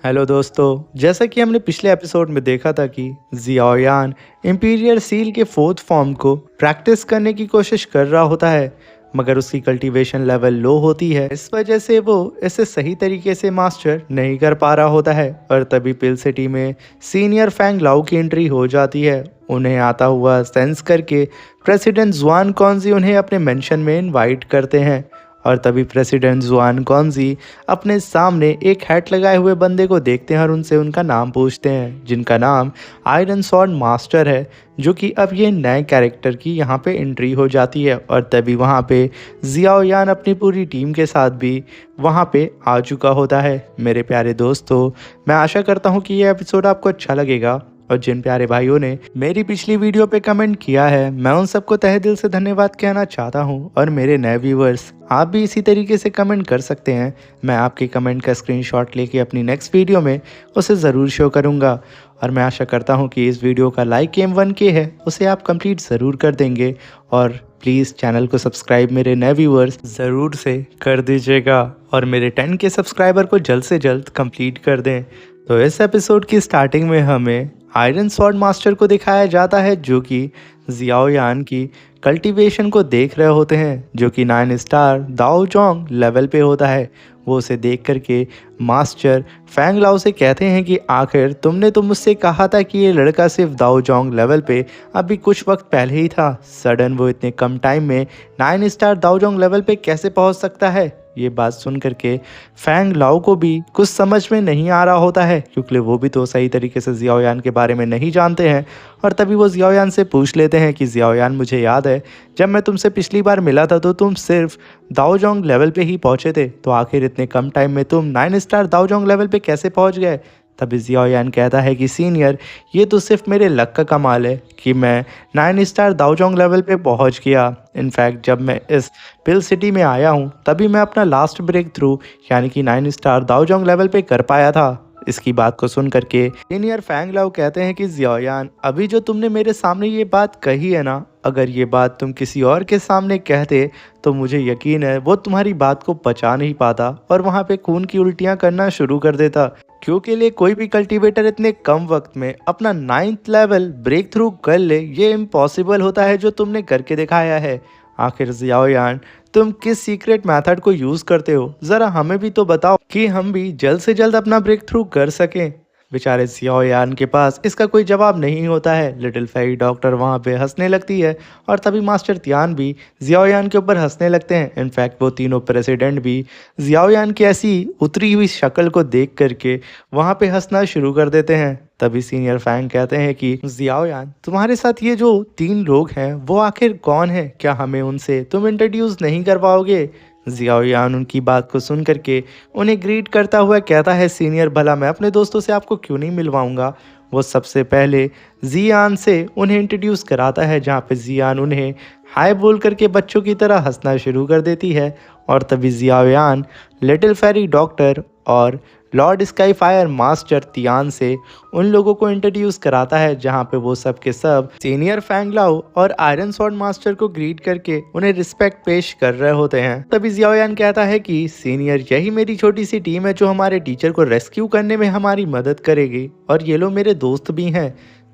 Hello दोस्तों, जैसा कि हमने पिछले एपिसोड में देखा था कि जियाओयान इंपीरियल सील के फोर्थ फॉर्म को प्रैक्टिस करने की कोशिश कर रहा होता है, मगर उसकी कल्टीवेशन लेवल लो होती है। इस वजह से वो इसे सही तरीके से मास्टर नहीं कर पा रहा होता है। और तभी पिल सिटी में सीनियर फैंग लाओ की एंट्री हो जाती है। उन्हें आता हुआ सेंस करके प्रेसिडेंट जुआन कॉन्जी उन्हें अपने मेंशन में इनवाइट करते हैं। और तभी प्रेसिडेंट जुआन कॉन्जी अपने सामने एक हैट लगाए हुए बंदे को देखते हैं और उनसे उनका नाम पूछते हैं, जिनका नाम आयरन सॉर्ड मास्टर है, जो कि अब ये नए कैरेक्टर की यहाँ पे एंट्री हो जाती है। और तभी वहाँ पे जियाओयान अपनी पूरी टीम के साथ भी वहाँ पे आ चुका होता है। मेरे प्यारे दोस्तों, मैं आशा करता हूँ कि ये एपिसोड आपको अच्छा लगेगा। और जिन प्यारे भाइयों ने मेरी पिछली वीडियो पे कमेंट किया है, मैं उन सबको तहे दिल से धन्यवाद कहना चाहता हूँ। और मेरे नए व्यूवर्स, आप भी इसी तरीके से कमेंट कर सकते हैं। मैं आपके कमेंट का स्क्रीनशॉट लेके अपनी नेक्स्ट वीडियो में उसे ज़रूर शो करूँगा। और मैं आशा करता हूँ कि इस वीडियो का लाइक M1K है, उसे आप कंप्लीट ज़रूर कर देंगे। और प्लीज़ चैनल को सब्सक्राइब मेरे नए व्यूवर्स ज़रूर से कर दीजिएगा। और मेरे 10K सब्सक्राइबर को जल्द से जल्द कंप्लीट कर दें। तो इस एपिसोड की स्टार्टिंग में हमें आयरन सॉर्ड मास्टर को दिखाया जाता है, जो कि जियाओयान की कल्टीवेशन को देख रहे होते हैं, जो कि 9 स्टार दाओ जोंग लेवल पे होता है। वो उसे देख करके मास्टर फैंग लाओ से कहते हैं कि आखिर तुमने तो मुझसे कहा था कि ये लड़का सिर्फ दाओ जोंग लेवल पे अभी कुछ वक्त पहले ही था, सडन वो इतने कम टाइम में 9 स्टार दाओ जोंग लेवल पे कैसे पहुंच सकता है। ये बात सुन करके फैंग लाओ को भी कुछ समझ में नहीं आ रहा होता है, क्योंकि वो भी तो सही तरीके से जियाओयान के बारे में नहीं जानते हैं। और तभी वो जियाओयान से पूछ लेते हैं कि जियाओयान, मुझे याद है जब मैं तुमसे पिछली बार मिला था तो तुम सिर्फ दाओ जोंग लेवल पे ही पहुंचे थे, तो आखिर इतने कम टाइम में तुम 9 स्टार दाओ जोंग लेवल पे कैसे पहुंच गए। तभी जियाओयान कहता है कि सीनियर, ये तो सिर्फ मेरे लक का कमाल है कि मैं 9 स्टार दाओ जोंग लेवल पे पहुंच गया। इनफैक्ट जब मैं इस पिल सिटी में आया हूं, तभी मैं अपना लास्ट ब्रेक थ्रू यानी कि 9 स्टार दाओ जोंग लेवल पे कर पाया था। इसकी बात को सुन करके सीनियर फैंग लाओ कहते हैं कि जियाओयान, अभी जो तुमने मेरे सामने ये बात कही है ना, अगर ये बात तुम किसी और के सामने कहते तो मुझे यकीन है वो तुम्हारी बात को पचा नहीं पाता और वहाँ पे खून की उल्टियाँ करना शुरू कर देता। क्योंकि लिए कोई भी कल्टीवेटर इतने कम वक्त में अपना 9th लेवल ब्रेक थ्रू कर ले, ये इम्पॉसिबल होता है जो तुमने करके दिखाया है। आखिर जियाओयान, तुम किस सीक्रेट मेथड को यूज़ करते हो, ज़रा हमें भी तो बताओ कि हम भी जल्द से जल्द अपना ब्रेक थ्रू कर सकें। बेचारे जियाओयान के पास इसका कोई जवाब नहीं होता है। लिटिल फेरी डॉक्टर वहाँ पे हंसने लगती है और तभी मास्टर तियान भी जियाओयान के ऊपर हंसने लगते हैं। इनफैक्ट वो तीनों प्रेसिडेंट भी जियाओयान की ऐसी उतरी हुई शक्ल को देख करके वहाँ पे हंसना शुरू कर देते हैं। तभी सीनियर फैंग कहते हैं कि जियाओयान, तुम्हारे साथ ये जो 3 लोग हैं वो आखिर कौन है, क्या हमें उनसे तुम इंट्रोड्यूस नहीं कर पाओगे। जियाओयान उनकी बात को सुन करके उन्हें ग्रीट करता हुआ कहता है, सीनियर, भला मैं अपने दोस्तों से आपको क्यों नहीं मिलवाऊंगा। वो सबसे पहले जियान से उन्हें इंट्रोड्यूस कराता है, जहाँ पे जियान उन्हें हाय बोल करके बच्चों की तरह हंसना शुरू कर देती है। और तभी जियाओयान लिटिल फेरी डॉक्टर और Lord sky fire master Tian से उन लोगों को इंट्रोड्यूस कराता है, जहाँ पे वो सब के सब सीनियर फैंग लाओ और आयरन सॉर्ड मास्टर को ग्रीट करके उन्हें रिस्पेक्ट पेश कर रहे होते हैं। तभी जियाओयान कहता है कि सीनियर, यही मेरी छोटी सी टीम है जो हमारे टीचर को रेस्क्यू करने में हमारी मदद करेगी, और ये लोग मेरे दोस्त भी हैं।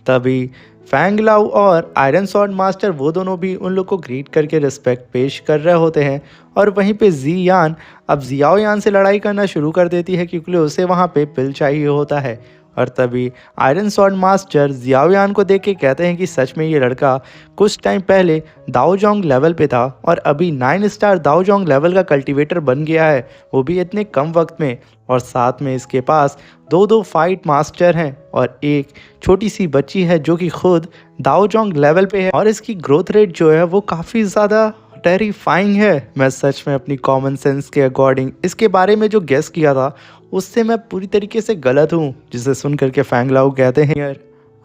तभी फैंग लाओ और आयरन सॉर्ड मास्टर वो दोनों भी उन लोग को ग्रीट करके रिस्पेक्ट पेश कर रहे होते हैं। और वहीं पे जियान अब जियाओयान से लड़ाई करना शुरू कर देती है, क्योंकि उसे वहाँ पे पिल चाहिए होता है। और तभी आयरन सॉर्ड मास्टर जियाओयान को देख के कहते हैं कि सच में ये लड़का कुछ टाइम पहले दाओ जोंग लेवल पे था और अभी 9 स्टार दाओ जोंग लेवल का कल्टीवेटर बन गया है, वो भी इतने कम वक्त में। और साथ में इसके पास 2 फाइट मास्टर हैं और एक छोटी सी बच्ची है जो कि खुद दाओ जोंग लेवल पे है। और इसकी ग्रोथ रेट जो है वो काफ़ी ज़्यादा टेरिफाइंग है। मैं सच में अपनी कॉमन सेंस के अकॉर्डिंग इसके बारे में जो गेस किया था उससे मैं पूरी तरीके से गलत हूँ। जिसे सुन करके फैंग लाओ कहते हैं, यार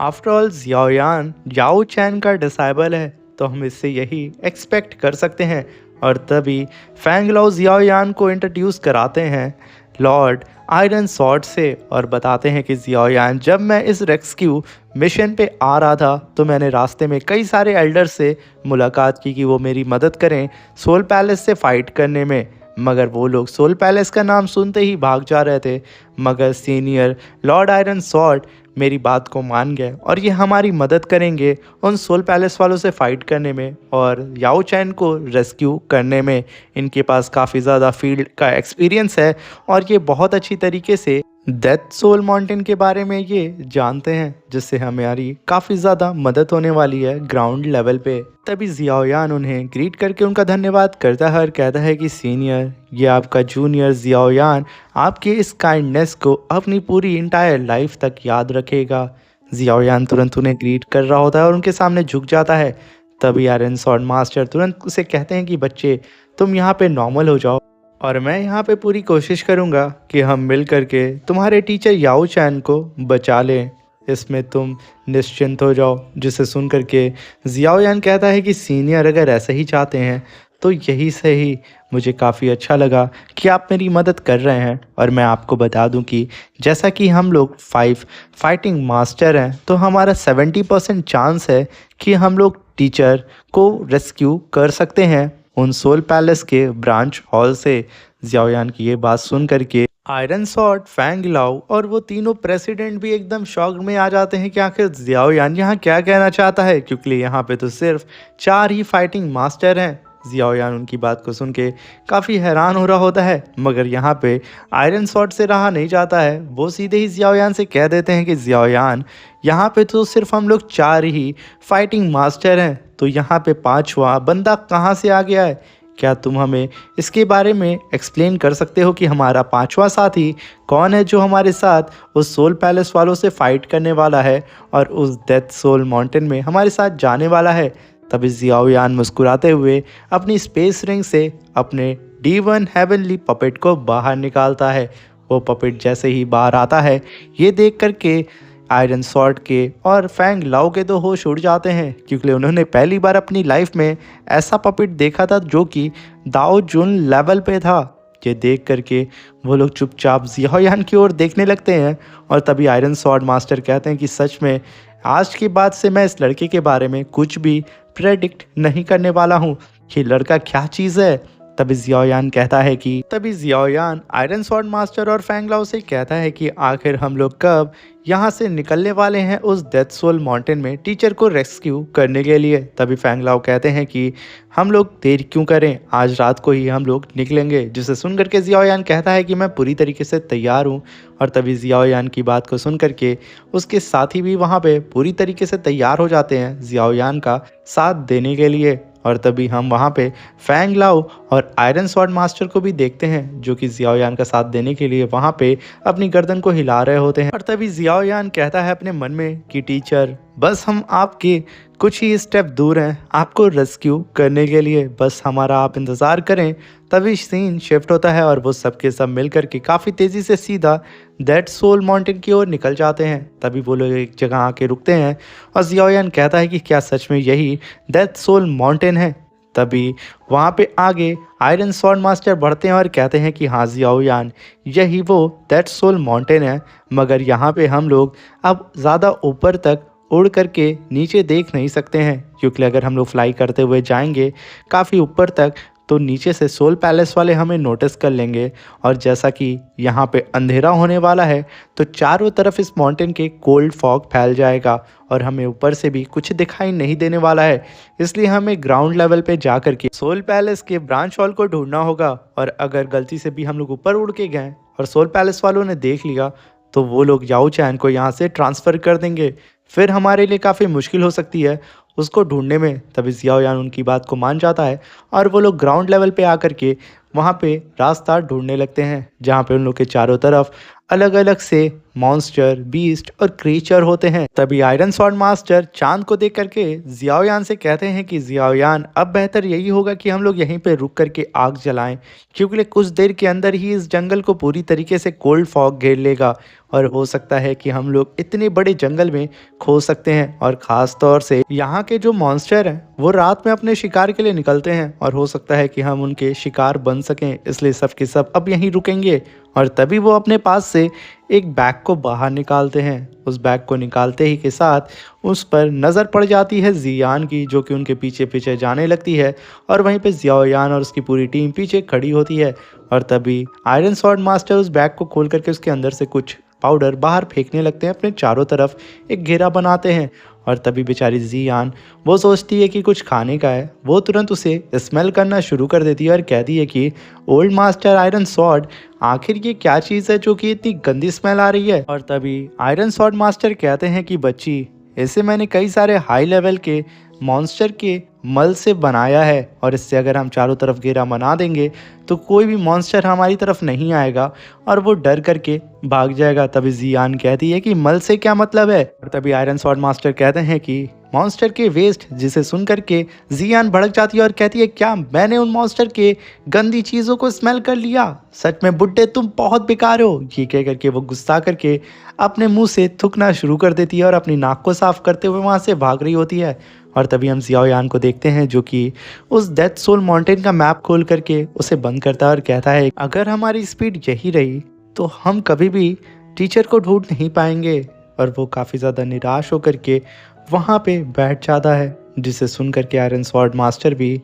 आफ्टर ऑल जियाओयान याओ चैन का डिसाइबल है, तो हम इससे यही एक्सपेक्ट कर सकते हैं। और तभी फैंग लाओ जियाओयान को इंट्रोड्यूस कराते हैं लॉर्ड आयरन सॉर्ड से और बताते हैं कि जियाओयान, जब मैं इस रेस्क्यू मिशन पे आ रहा था तो मैंने रास्ते में कई सारे एल्डर से मुलाकात की कि वो मेरी मदद करें सोल पैलेस से फ़ाइट करने में, मगर वो लोग सोल पैलेस का नाम सुनते ही भाग जा रहे थे। मगर सीनियर लॉर्ड आयरन सॉर्ड मेरी बात को मान गए और ये हमारी मदद करेंगे उन सोल पैलेस वालों से फाइट करने में और याओ चैन को रेस्क्यू करने में। इनके पास काफ़ी ज़्यादा फील्ड का एक्सपीरियंस है और ये बहुत अच्छी तरीके से डेथ सोल माउंटेन के बारे में ये जानते हैं, जिससे हमारी काफ़ी ज़्यादा मदद होने वाली है ग्राउंड लेवल पे। तभी जियाओयान उन्हें ग्रीट करके उनका धन्यवाद करता है और कहता है कि सीनियर, ये आपका जूनियर जियाओयान आपके इस काइंडनेस को अपनी पूरी इंटायर लाइफ तक याद रखेगा। जियाओयान तुरंत उन्हें ग्रीट कर रहा होता है और उनके सामने झुक जाता है। तभी आयरन सॉर्ड मास्टर तुरंत उसे कहते हैं कि बच्चे, तुम यहाँ पे नॉर्मल हो जाओ और मैं यहाँ पे पूरी कोशिश करूँगा कि हम मिल करके तुम्हारे टीचर याओ चैन को बचा लें। इसमें तुम निश्चिंत हो जाओ। जिसे सुन करके जियाओयान कहता है कि सीनियर, अगर ऐसा ही चाहते हैं तो यही सही। मुझे काफ़ी अच्छा लगा कि आप मेरी मदद कर रहे हैं और मैं आपको बता दूं कि जैसा कि हम लोग 5 फाइटिंग मास्टर हैं तो हमारा 70% चांस है कि हम लोग टीचर को रेस्क्यू कर सकते हैं उन सोल पैलेस के ब्रांच हॉल से। जियाओयान की ये बात सुन करके आयरन सॉर्ड, फैंग लाओ और वो तीनों प्रेसिडेंट भी एकदम शॉक में आ जाते हैं कि आखिर जियाओयान यहाँ क्या कहना चाहता है, क्योंकि यहाँ पे तो सिर्फ 4 ही फाइटिंग मास्टर हैं। जियाओयान उनकी बात को सुन के काफ़ी हैरान हो रहा होता है, मगर यहाँ पे आयरन सॉर्ड से रहा नहीं जाता है। वो सीधे ही जियाओयान से कह देते हैं कि जियाओयान, यहाँ पे तो सिर्फ हम लोग 4 ही फाइटिंग मास्टर हैं, तो यहाँ पे 5वां बंदा कहाँ से आ गया है? क्या तुम हमें इसके बारे में एक्सप्लेन कर सकते हो कि हमारा 5वां साथी कौन है जो हमारे साथ उस सोल पैलेस वालों से फाइट करने वाला है और उस डेथ सोल माउंटेन में हमारे साथ जाने वाला है? तभी जियाओयान मुस्कुराते हुए अपनी स्पेस रिंग से अपने D1 हेवनली पपेट को बाहर निकालता है। वो पपेट जैसे ही बाहर आता है, ये देख करके आयरन सॉर्ड के और फैंग लाओ के तो होश उड़ जाते हैं, क्योंकि उन्होंने पहली बार अपनी लाइफ में ऐसा पपेट देखा था जो कि दाओ जुन लेवल पे था। ये देख करके वो लोग चुपचाप जियाओयान की ओर देखने लगते हैं और तभी आयरन सॉर्ड मास्टर कहते हैं कि सच में आज के बाद से मैं इस लड़के के बारे में कुछ भी प्रेडिक्ट नहीं करने वाला हूँ कि लड़का क्या चीज़ है। तभी जियाओयान आयरन सॉर्ड मास्टर और फैंग लाओ से कहता है कि आखिर हम लोग कब यहाँ से निकलने वाले हैं उस डेथ सोल माउंटेन में टीचर को रेस्क्यू करने के लिए। तभी फैंग लाओ कहते हैं कि हम लोग देर क्यों करें, आज रात को ही हम लोग निकलेंगे। जिसे सुन करके जियाओयान कहता है कि मैं पूरी तरीके से तैयार हूँ। और तभी जियाओयान की बात को सुन करके उसके साथी भी वहाँ पे पूरी तरीके से तैयार हो जाते हैं जियाओयान का साथ देने के लिए। और तभी हम वहाँ पे फैंग लाओ और आयरन सॉर्ड मास्टर को भी देखते हैं, जो कि जियाओयान का साथ देने के लिए वहाँ पे अपनी गर्दन को हिला रहे होते हैं। और तभी जियाओयान कहता है अपने मन में कि टीचर, बस हम आपके कुछ ही स्टेप दूर हैं आपको रेस्क्यू करने के लिए, बस हमारा आप इंतज़ार करें। तभी सीन शिफ्ट होता है और वो सबके सब मिल करके काफ़ी तेज़ी से सीधा डेथ सोल माउंटेन की ओर निकल जाते हैं। तभी वो लोग एक जगह आके रुकते हैं और जियाओयान कहता है कि क्या सच में यही डेथ सोल माउंटेन है? तभी वहाँ पे आगे आयरन सॉर्ड मास्टर बढ़ते हैं और कहते हैं कि हाँ जियाओयान, यही वो डेथ सोल माउंटेन है, मगर यहाँ पे हम लोग अब ज़्यादा ऊपर तक उड़ करके नीचे देख नहीं सकते हैं, क्योंकि अगर हम लोग फ्लाई करते हुए जाएंगे काफ़ी ऊपर तक तो नीचे से सोल पैलेस वाले हमें नोटिस कर लेंगे। और जैसा कि यहाँ पे अंधेरा होने वाला है तो चारों तरफ इस माउंटेन के कोल्ड फॉग फैल जाएगा और हमें ऊपर से भी कुछ दिखाई नहीं देने वाला है। इसलिए हमें ग्राउंड लेवल पे जा करके सोल पैलेस के ब्रांच हॉल को ढूंढना होगा। और अगर गलती से भी हम लोग ऊपर उड़ के गए और सोल पैलेस वालों ने देख लिया तो वो लोग याओ चैन को यहाँ से ट्रांसफ़र कर देंगे, फिर हमारे लिए काफ़ी मुश्किल हो सकती है उसको ढूंढने में। तभी जियाओयान उनकी बात को मान जाता है और वो लोग ग्राउंड लेवल पे आकर के वहाँ पे रास्ता ढूंढने लगते हैं, जहाँ पे उन लोग के चारों तरफ अलग अलग से मॉन्स्टर, बीस्ट और क्रीचर होते हैं। तभी आयरन सॉर्ड मास्टर चांद को देख करके जियाओयान से कहते हैं कि जियाओयान, अब बेहतर यही होगा कि हम लोग यहीं पे रुक करके आग जलाएं, क्योंकि कुछ देर के अंदर ही इस जंगल को पूरी तरीके से कोल्ड फॉग घेर लेगा और हो सकता है कि हम लोग इतने बड़े जंगल में खो सकते हैं। और ख़ास तौर से यहाँ के जो मॉन्स्टर हैं वो रात में अपने शिकार के लिए निकलते हैं और हो सकता है कि हम उनके शिकार बन सकें, इसलिए सब के सब अब यहीं रुकेंगे। जाएंगे। और तभी वो अपने पास से एक बैग को बाहर निकालते हैं। उस बैग को निकालते ही के साथ उस पर नज़र पड़ जाती है जियान की, जो कि उनके पीछे पीछे जाने लगती है। और वहीं पे जियाओयान और उसकी पूरी टीम पीछे खड़ी होती है। और तभी आयरन स्वॉर्ड मास्टर उस बैग को खोल करके उसके अंदर से कुछ पाउडर बाहर फेंकने लगते हैं, अपने चारों तरफ एक घेरा बनाते हैं। और तभी बेचारी जियान वो सोचती है कि कुछ खाने का है, वो तुरंत उसे स्मेल करना शुरू कर देती है और कहती है कि ओल्ड मास्टर आयरन स्वॉर्ड, आखिर ये क्या चीज़ है जो कि इतनी गंदी स्मेल आ रही है। और तभी आयरन स्वॉर्ड मास्टर कहते हैं कि बच्ची, इसे मैंने कई सारे हाई लेवल के मॉन्स्टर के मल से बनाया है, और इससे अगर हम चारों तरफ घेरा बना देंगे तो कोई भी मॉन्स्टर हमारी तरफ नहीं आएगा और वो डर करके भाग जाएगा। तभी जियान कहती है कि मल से क्या मतलब है। और तभी आयरन स्वॉर्ड मास्टर कहते हैं कि मॉन्स्टर के वेस्ट, जिसे सुन करके जियान भड़क जाती है और कहती है, क्या मैंने उन मॉन्स्टर के गंदी चीज़ों को स्मेल कर लिया? सच में बुड्ढे, तुम बहुत बेकार हो। ये कह करके वो गुस्सा करके अपने मुंह से थूकना शुरू कर देती है और अपनी नाक को साफ करते हुए वहाँ से भाग रही होती है। और तभी हम जियाओयान को देखते हैं, जो कि उस डेथ सोल माउंटेन का मैप खोल करके उसे बंद करता है और कहता है, अगर हमारी स्पीड यही रही तो हम कभी भी टीचर को ढूंढ नहीं पाएंगे। और वो काफ़ी ज़्यादा निराश होकर के वहाँ पे बैठ जाता है, जिसे सुन करके आयरन स्वॉर्ड मास्टर भी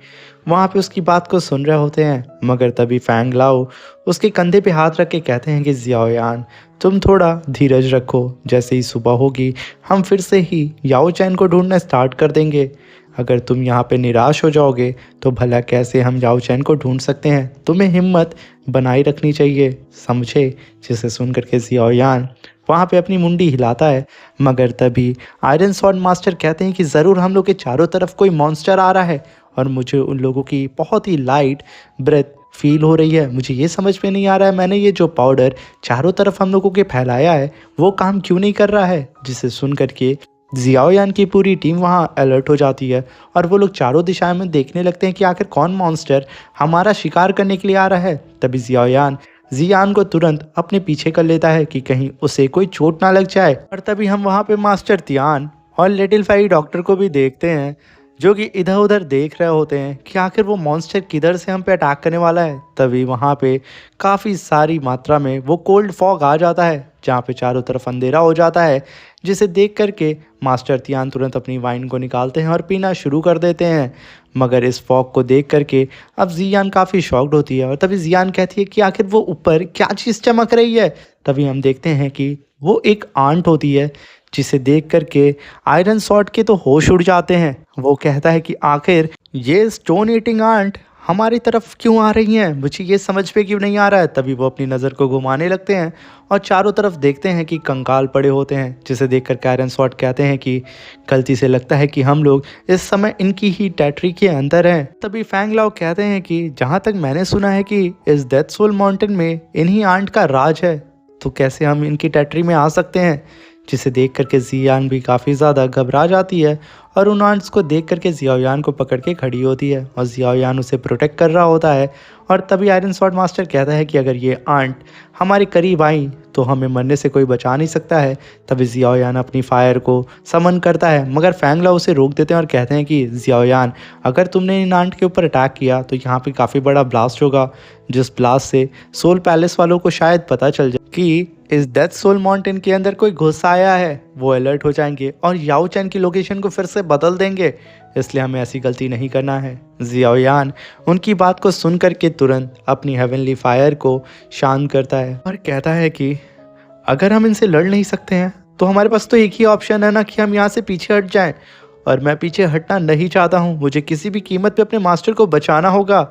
वहाँ पे उसकी बात को सुन रहे होते हैं। मगर तभी फैंग लाओ उसके कंधे पे हाथ रख के कहते हैं कि जियाओयान, तुम थोड़ा धीरज रखो, जैसे ही सुबह होगी हम फिर से ही याओ चैन को ढूंढना स्टार्ट कर देंगे। अगर तुम यहाँ पे निराश हो जाओगे तो भला कैसे हम याओ चैन को ढूंढ सकते हैं, तुम्हें हिम्मत बनाए रखनी चाहिए, समझे। जिसे सुन करके जियाओयान वहाँ पे अपनी मुंडी हिलाता है। मगर तभी आयरन स्वॉर्ड मास्टर कहते हैं कि ज़रूर हम लोग के चारों तरफ कोई मॉन्स्टर आ रहा है और मुझे उन लोगों की बहुत ही लाइट ब्रेथ फील हो रही है। मुझे ये समझ में नहीं आ रहा है, मैंने ये जो पाउडर चारों तरफ हम लोगों के फैलाया है वो काम क्यों नहीं कर रहा है। जिसे सुन करके जियाओयान की पूरी टीम वहाँ अलर्ट हो जाती है और वो लोग चारों दिशाओं में देखने लगते हैं कि आखिर कौन मॉन्स्टर हमारा शिकार करने के लिए आ रहा है। तभी जियाओयान जियान को तुरंत अपने पीछे कर लेता है कि कहीं उसे कोई चोट ना लग जाए। और तभी हम वहाँ पे मास्टर तियान और लिटिल फेरी डॉक्टर को भी देखते हैं, जो कि इधर उधर देख रहे होते हैं कि आखिर वो मॉन्स्टर किधर से हम पे अटैक करने वाला है। तभी वहाँ पे काफ़ी सारी मात्रा में वो कोल्ड फॉग आ जाता है, जहाँ पे चारों तरफ अंधेरा हो जाता है। जिसे देख करके मास्टर तियान तुरंत अपनी वाइन को निकालते हैं और पीना शुरू कर देते हैं। मगर इस फॉग को देख करके अब जियान काफ़ी शॉक्ड होती है और तभी जियान कहती है कि आखिर वो ऊपर क्या चीज़ चमक रही है। तभी हम देखते हैं कि वो एक आंट होती है, जिसे देख करके आयरन स्वॉर्ड के तो होश उड़ जाते हैं। वो कहता है कि आखिर ये स्टोन ईटिंग आंट हमारी तरफ क्यों आ रही हैं, मुझे ये समझ पे क्यों नहीं आ रहा है। तभी वो अपनी नज़र को घुमाने लगते हैं और चारों तरफ देखते हैं कि कंकाल पड़े होते हैं, जिसे देखकर आयरन स्वॉर्ड कहते हैं कि गलती से लगता है कि हम लोग इस समय इनकी ही टेरिटरी के अंदर हैं। तभी फैंग लाओ कहते हैं कि जहाँ तक मैंने सुना है कि इस डेथ सोल माउंटेन में इन्हीं आंट का राज है, तो कैसे हम इनकी टेरिटरी में आ सकते हैं। जिसे देख करके जियान भी काफ़ी ज़्यादा घबरा जाती है और उन आंट्स को देख करके जियाओयान को पकड़ के खड़ी होती है और जियाओयान उसे प्रोटेक्ट कर रहा होता है। और तभी आयरन स्वॉर्ड मास्टर कहता है कि अगर ये आंट हमारे करीब आई तो हमें मरने से कोई बचा नहीं सकता है। तभी जियाओयान अपनी फायर को समन करता है, मगर फैंगला उसे रोक देते हैं और कहते हैं कि जियाओयान, अगर तुमने इन आंट के ऊपर अटैक किया तो यहाँ पे काफ़ी बड़ा ब्लास्ट होगा, जिस ब्लास्ट से सोल पैलेस वालों को शायद पता चल जाए कि इस डेथ सोल माउंटेन के अंदर कोई घुस आया है। वो अलर्ट हो जाएंगे और याओ चैन की लोकेशन को फिर से बदल देंगे, इसलिए हमें ऐसी गलती नहीं करना है। जियाओयान उनकी बात को सुन करके तुरंत अपनी हेवनली फायर को शांत करता है और कहता है कि अगर हम इनसे लड़ नहीं सकते हैं तो हमारे पास तो एक ही ऑप्शन है ना, कि हम यहाँ से पीछे हट जाएं। और मैं पीछे हटना नहीं चाहता हूँ, मुझे किसी भी कीमत पे अपने मास्टर को बचाना होगा।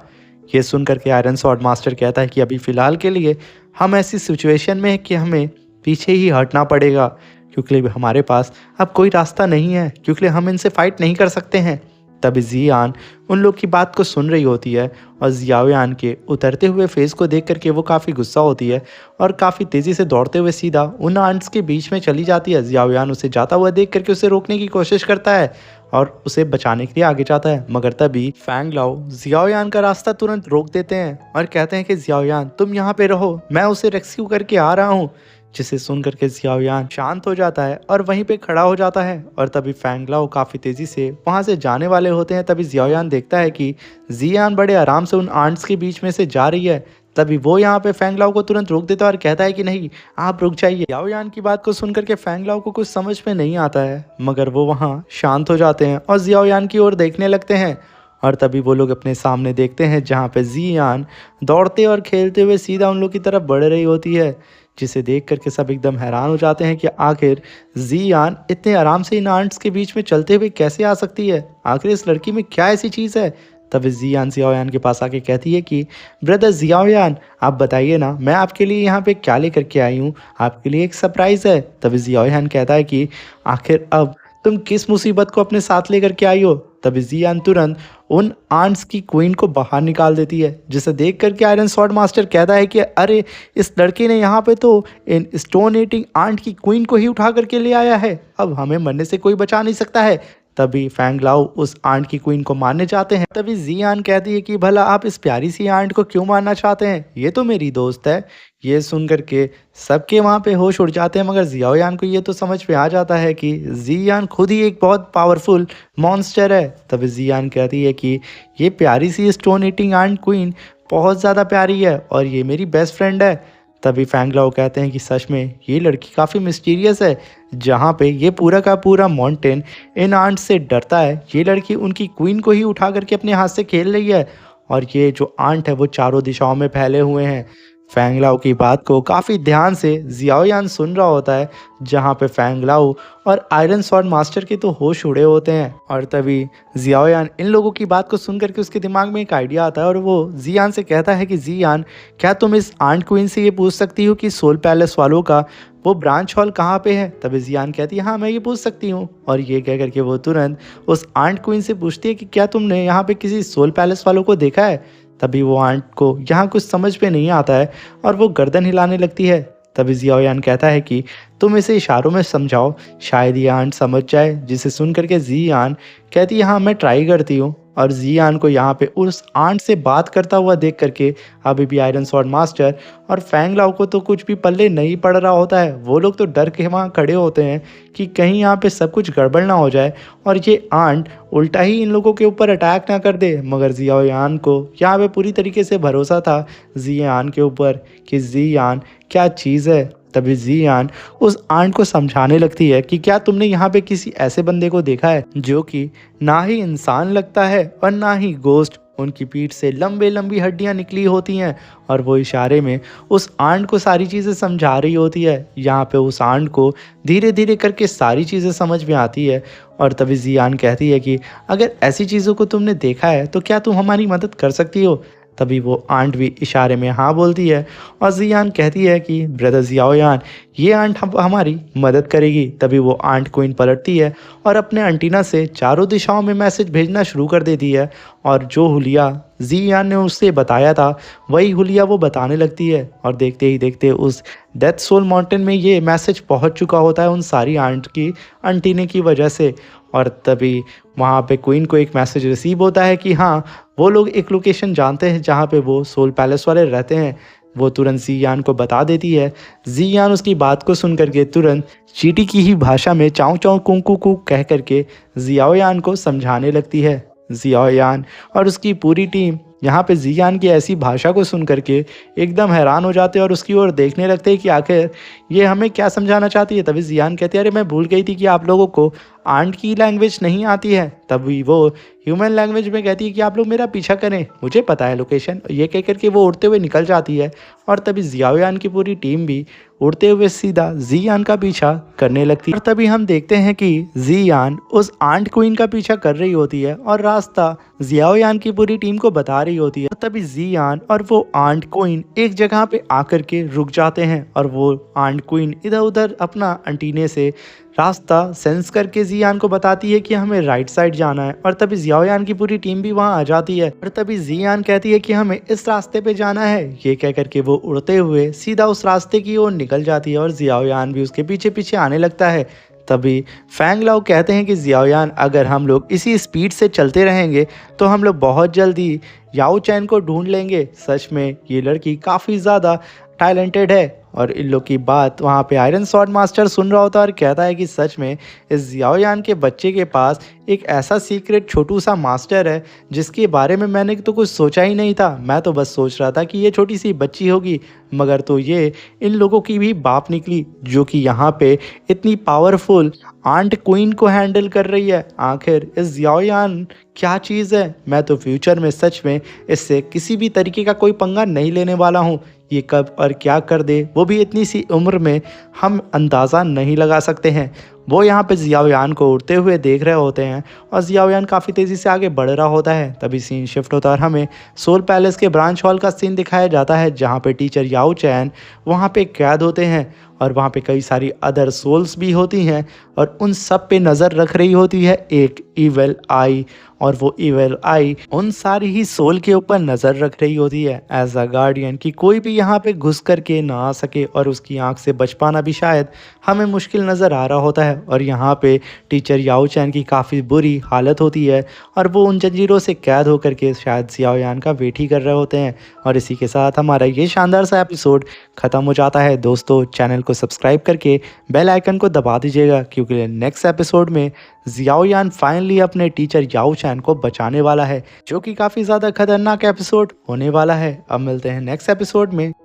ये सुन करके आयरन स्वॉर्ड मास्टर कहता है कि अभी फ़िलहाल के लिए हम ऐसी सिचुएशन में हैं कि हमें पीछे ही हटना पड़ेगा, क्योंकि हमारे पास अब कोई रास्ता नहीं है, क्योंकि हम इनसे फाइट नहीं कर सकते हैं। तभी जियान उन लोग की बात को सुन रही होती है और जियाओयान के उतरते हुए फेस को देख करके वो काफ़ी गुस्सा होती है और काफ़ी तेज़ी से दौड़ते हुए सीधा उन आंट्स के बीच में चली जाती है। जियाओयान उसे जाता हुआ देख करके उसे रोकने की कोशिश करता है और उसे बचाने के लिए आगे जाता है, मगर तभी फैंग लाओ जियाओयान का रास्ता तुरंत रोक देते हैं और कहते हैं कि जियाओयान तुम यहाँ पे रहो, मैं उसे रेस्क्यू करके आ रहा हूँ। जिसे सुन करके जियाओयान शांत हो जाता है और वहीं पे खड़ा हो जाता है और तभी फैंग लाओ काफ़ी तेज़ी से वहाँ से जाने वाले होते हैं। तभी जियाओयान देखता है कि जियान बड़े आराम से उन आंट्स के बीच में से जा रही है। तभी वो यहाँ पे फेंग लाओ को तुरंत रोक देता है और कहता है कि नहीं, आप रुक जाइए। याओ यान की बात को सुन करके फेंग लाओ को कुछ समझ में नहीं आता है, मगर वो वहाँ शांत हो जाते हैं और जियाओ यान की ओर देखने लगते हैं। और तभी वो लोग अपने सामने देखते हैं जहाँ पे जी यान दौड़ते और खेलते हुए सीधा उन लोग की तरफ बढ़ रही होती है, जिसे देख करके सब एकदम हैरान हो जाते हैं कि आखिर जी यान इतने आराम से इन आंट्स के बीच में चलते हुए कैसे आ सकती है, आखिर इस लड़की में क्या ऐसी चीज़ है। तब जियान जियाओयान के पास आके कहती है कि ब्रदर जियाओयान, आप बताइए ना, मैं आपके लिए यहाँ पे क्या लेकर के आई हूँ, आपके लिए एक सरप्राइज़ है। तभी जियाओयान कहता है कि आखिर अब तुम किस मुसीबत को अपने साथ लेकर के आई हो। तभी जियान तुरंत उन आंट्स की क्वीन को बाहर निकाल देती है, जिसे देख करके आयरन स्वॉर्ड मास्टर कहता है कि अरे, इस लड़के ने यहाँ पे तो इन स्टोन ईटिंग आंट की क्वीन को ही उठा करके ले आया है, अब हमें मरने से कोई बचा नहीं सकता है। तभी फैंग लाओ उस आंट की क्वीन को मारने चाहते हैं। तभी जियान कहती है कि भला आप इस प्यारी सी आंट को क्यों मारना चाहते हैं, ये तो मेरी दोस्त है। ये सुन करके सबके वहाँ पे होश उड़ जाते हैं, मगर जियाओयान को ये तो समझ में आ जाता है कि जियान खुद ही एक बहुत पावरफुल मॉन्स्टर है। तभी जियान कहती है कि ये प्यारी सी स्टोन ईटिंग आंट क्वीन बहुत ज़्यादा प्यारी है और ये मेरी बेस्ट फ्रेंड है। तभी फैंग लाओ कहते हैं कि सच में ये लड़की काफ़ी मिस्टीरियस है, जहाँ पे ये पूरा का पूरा माउंटेन इन आंट से डरता है। ये लड़की उनकी क्वीन को ही उठा करके अपने हाथ से खेल रही है और ये जो आंट है वो चारों दिशाओं में फैले हुए हैं। फैंग लाओ की बात को काफ़ी ध्यान से जियाओयान सुन रहा होता है, जहाँ पे फैंग लाओ और आयरन स्वॉर्ड मास्टर के तो होश उड़े होते हैं। और तभी जियाओयान इन लोगों की बात को सुन करके उसके दिमाग में एक आइडिया आता है और वो जियान से कहता है कि जियान, क्या तुम इस आंट क्वीन से ये पूछ सकती हो कि सोल पैलेस वालों का वो ब्रांच हॉल कहाँ पे है। तभी जियान कहती है हाँ, मैं ये पूछ सकती हूँ। और ये कह करके वो तुरंत उस आंट क्वीन से पूछती है कि क्या तुमने यहाँ पे किसी सोल पैलेस वालों को देखा है। तभी वो आंट को यहाँ कुछ समझ में नहीं आता है और वो गर्दन हिलाने लगती है। तभी जियाओयान कहता है कि तुम इसे इशारों में समझाओ, शायद ये आंट समझ जाए। जिसे सुन करके जियान कहती है हाँ, मैं ट्राई करती हूँ। और जियान को यहाँ पे उस आंट से बात करता हुआ देख करके अभी भी आयरन स्वॉर्ड मास्टर और फैंग लाओ को तो कुछ भी पल्ले नहीं पड़ रहा होता है। वो लोग तो डर के वहाँ खड़े होते हैं कि कहीं यहाँ पे सब कुछ गड़बड़ ना हो जाए और ये आंट उल्टा ही इन लोगों के ऊपर अटैक ना कर दे। मगर जियाओयान को यहाँ पे पूरी तरीके से भरोसा था जियान के ऊपर कि जियान क्या चीज़ है। तभी जियान उस आंट को समझाने लगती है कि क्या तुमने यहाँ पे किसी ऐसे बंदे को देखा है जो कि ना ही इंसान लगता है और ना ही गोश्त, उनकी पीठ से लंबे लंबी हड्डियाँ निकली होती हैं। और वो इशारे में उस आंट को सारी चीज़ें समझा रही होती है। यहाँ पे उस आंट को धीरे धीरे करके सारी चीज़ें समझ में आती है। और तभी जियान कहती है कि अगर ऐसी चीज़ों को तुमने देखा है तो क्या तुम हमारी मदद कर सकती हो। तभी वो आंट भी इशारे में हाँ बोलती है और जियान कहती है कि ब्रदर जियाओयान, ये आंट हमारी मदद करेगी। तभी वो आंट क्वीन पलटती है और अपने एंटीना से चारों दिशाओं में मैसेज भेजना शुरू कर देती है और जो हुलिया जियान ने उससे बताया था वही हुलिया वो बताने लगती है। और देखते ही देखते उस डेथ सोल माउंटेन में ये मैसेज पहुंच चुका होता है उन सारी आंट की एंटीने की वजह से। और तभी वहाँ पे क्वीन को एक मैसेज रिसीव होता है कि हाँ, वो लोग एक लोकेशन जानते हैं जहाँ पे वो सोल पैलेस वाले रहते हैं। वो तुरंत जियान को बता देती है। जियान उसकी बात को सुन करके तुरंत चींटी की ही भाषा में चाऊ चाऊ कुंकू कू कह करके जियाओयान को समझाने लगती है। जियाओयान और उसकी पूरी टीम यहाँ पे जियान की ऐसी भाषा को सुन करके एकदम हैरान हो जाते हैं और उसकी ओर देखने लगते हैं कि आखिर ये हमें क्या समझाना चाहती है। तभी जियान कहती है अरे, मैं भूल गई थी कि आप लोगों को आंट की लैंग्वेज नहीं आती है। तभी वो ह्यूमन लैंग्वेज में कहती है कि आप लोग मेरा पीछा करें, मुझे पता है लोकेशन। ये कह करके वो उड़ते हुए निकल जाती है और तभी जियाओयान की पूरी टीम भी उड़ते हुए सीधा जियान का पीछा करने लगती है। और तभी हम देखते हैं कि जियान उस आंट क्वीन का पीछा कर रही होती है और रास्ता जियाओयान की पूरी टीम को बता रही होती है। तभी जियान और वो आंट क्वीन एक जगह पे आकर के रुक जाते हैं और वो आंट क्वीन इधर उधर अपना एंटीने से रास्ता सेंस करके जियान को बताती है कि हमें राइट साइड जाना है। और तभी जियाओयान की पूरी टीम भी वहां आ जाती है और तभी जियान कहती है कि हमें इस रास्ते पे जाना है। ये कह करके वो उड़ते हुए सीधा उस रास्ते की ओर निकल जाती है और जियाओयान भी उसके पीछे पीछे आने लगता है। तभी फैंग लाओ कहते हैं कि जियाओयान, अगर हम लोग इसी स्पीड से चलते रहेंगे तो हम लोग बहुत जल्दी याओ चैन को ढूंढ लेंगे। सच में ये लड़की काफ़ी ज़्यादा टैलेंटेड है। और इन लोग की बात वहाँ पे आयरन स्वॉर्ड मास्टर सुन रहा होता है और कहता है कि सच में इस जियाओयान के बच्चे के पास एक ऐसा सीक्रेट छोटू सा मास्टर है जिसके बारे में मैंने तो कुछ सोचा ही नहीं था। मैं तो बस सोच रहा था कि ये छोटी सी बच्ची होगी, मगर तो ये इन लोगों की भी बाप निकली जो कि यहाँ पे इतनी पावरफुल आंट क्वीन को हैंडल कर रही है। आखिर इस ज़ियाओयान क्या चीज़ है? मैं तो फ्यूचर में सच में इससे किसी भी तरीके का कोई पंगा नहीं लेने वाला हूँ। ये कब और क्या कर दे वो भी इतनी सी उम्र में हम अंदाज़ा नहीं लगा सकते हैं। वो यहाँ पे ज़ियाओयान को उड़ते हुए देख रहे होते हैं और ज़ियाओयान काफ़ी तेज़ी से आगे बढ़ रहा होता है। तभी सीन शिफ्ट होता है और हमें सोल पैलेस के ब्रांच हॉल का सीन दिखाया जाता है जहाँ पे टीचर याओ चैन वहाँ पे कैद होते हैं और वहाँ पे कई सारी अदर सोल्स भी होती हैं और उन सब पे नज़र रख रही होती है एक इविल आई। और वो इविल आई उन सारी ही सोल के ऊपर नज़र रख रही होती है एज अ गार्डियन कि कोई भी यहाँ पे घुस करके ना आ सके और उसकी आंख से बच पाना भी शायद हमें मुश्किल नज़र आ रहा होता है। और यहाँ पे टीचर याओ चैन की काफ़ी बुरी हालत होती है और वो उन जंजीरों से कैद होकर के शायद ज़ियाओयान का वेट ही कर रहे होते हैं। और इसी के साथ हमारा ये शानदार सा एपिसोड ख़त्म हो जाता है। दोस्तों चैनल को सब्सक्राइब करके बेल आइकन को दबा दीजिएगा क्योंकि नेक्स्ट एपिसोड में ज़ियाओयान फाइनली अपने टीचर याओ चैन को बचाने वाला है जो कि काफ़ी ज़्यादा खतरनाक एपिसोड होने वाला है। अब मिलते हैं नेक्स्ट एपिसोड में।